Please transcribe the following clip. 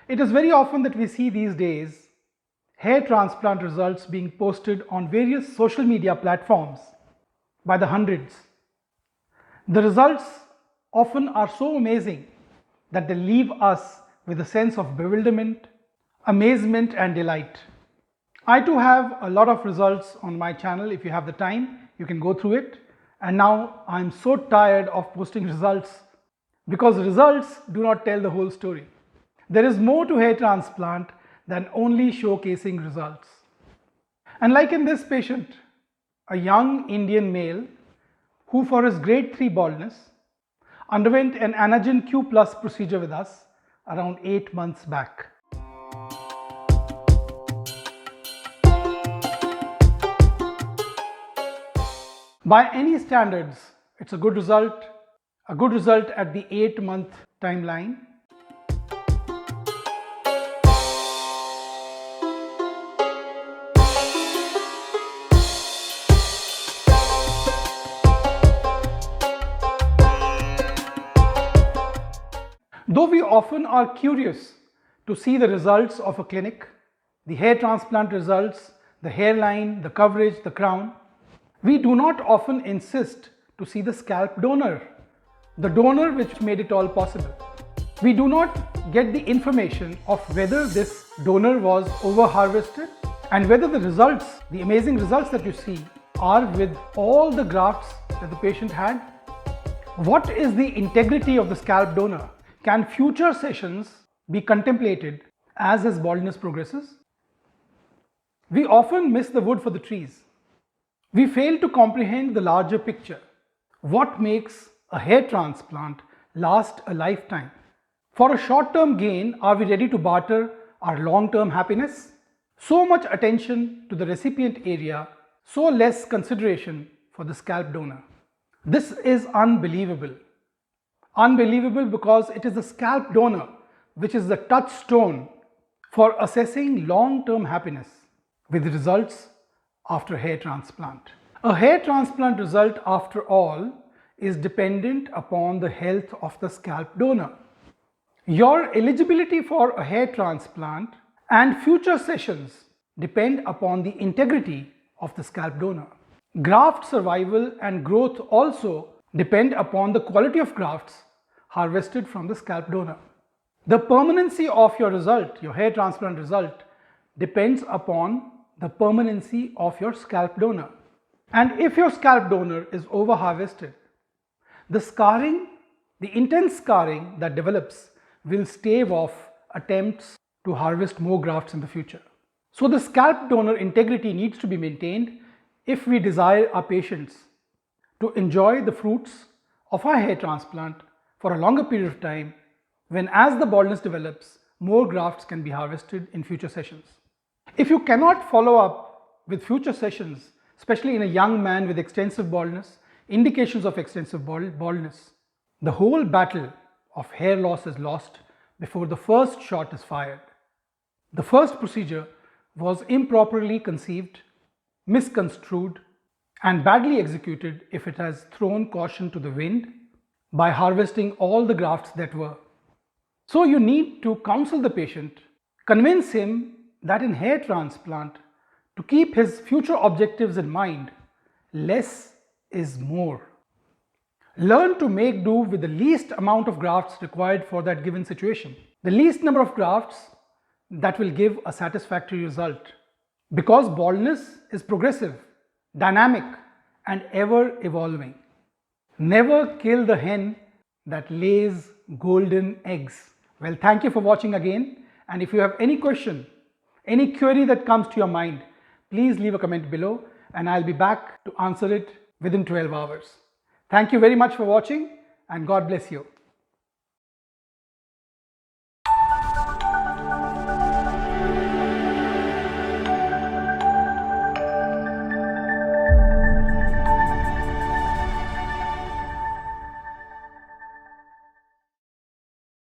It is very often that we see these days hair transplant results being posted on various social media platforms by the hundreds. The results often are so amazing that they leave us with a sense of bewilderment, amazement and delight. I too have a lot of results on my channel. If you have the time, you can go through it. And now I'm so tired of posting results because results do not tell the whole story. There is more to hair transplant than only showcasing results. And like in this patient, a young Indian male who for his grade 3 baldness underwent an Anagen Q procedure with us around 8 months back. By any standards, it's a good result at the 8-month timeline. Though we often are curious to see the results of a clinic, the hair transplant results, the hairline, the coverage, the crown, we do not often insist to see the scalp donor, the donor which made it all possible. We do not get the information of whether this donor was over-harvested and whether the results, the amazing results that you see, are with all the grafts that the patient had. What is the integrity of the scalp donor? Can future sessions be contemplated as his baldness progresses? We often miss the wood for the trees. We fail to comprehend the larger picture. What makes a hair transplant last a lifetime? For a short-term gain, are we ready to barter our long-term happiness? So much attention to the recipient area, so less consideration for the scalp donor. This is unbelievable. Unbelievable because it is the scalp donor which is the touchstone for assessing long-term happiness with results after hair transplant. A hair transplant result, after all, is dependent upon the health of the scalp donor. Your eligibility for a hair transplant and future sessions depend upon the integrity of the scalp donor. Graft survival and growth also depend upon the quality of grafts harvested from the scalp donor. The permanency of your result, your hair transplant result, depends upon the permanency of your scalp donor. And if your scalp donor is over-harvested, the scarring, the intense scarring that develops will stave off attempts to harvest more grafts in the future. So the scalp donor integrity needs to be maintained if we desire our patients to enjoy the fruits of our hair transplant for a longer period of time, when as the baldness develops, more grafts can be harvested in future sessions. If you cannot follow up with future sessions, especially in a young man with extensive baldness, indications of extensive baldness, the whole battle of hair loss is lost before the first shot is fired. The first procedure was improperly conceived, misconstrued, and badly executed if it has thrown caution to the wind by harvesting all the grafts that were. So you need to counsel the patient, convince him that in hair transplant, to keep his future objectives in mind, less is more. Learn to make do with the least amount of grafts required for that given situation. The least number of grafts that will give a satisfactory result. Because baldness is progressive, dynamic, and ever evolving. Never kill the hen that lays golden eggs. Well, thank you for watching again. And if you have any question, any query that comes to your mind, please leave a comment below and I'll be back to answer it within 12 hours. Thank you very much for watching and God bless you.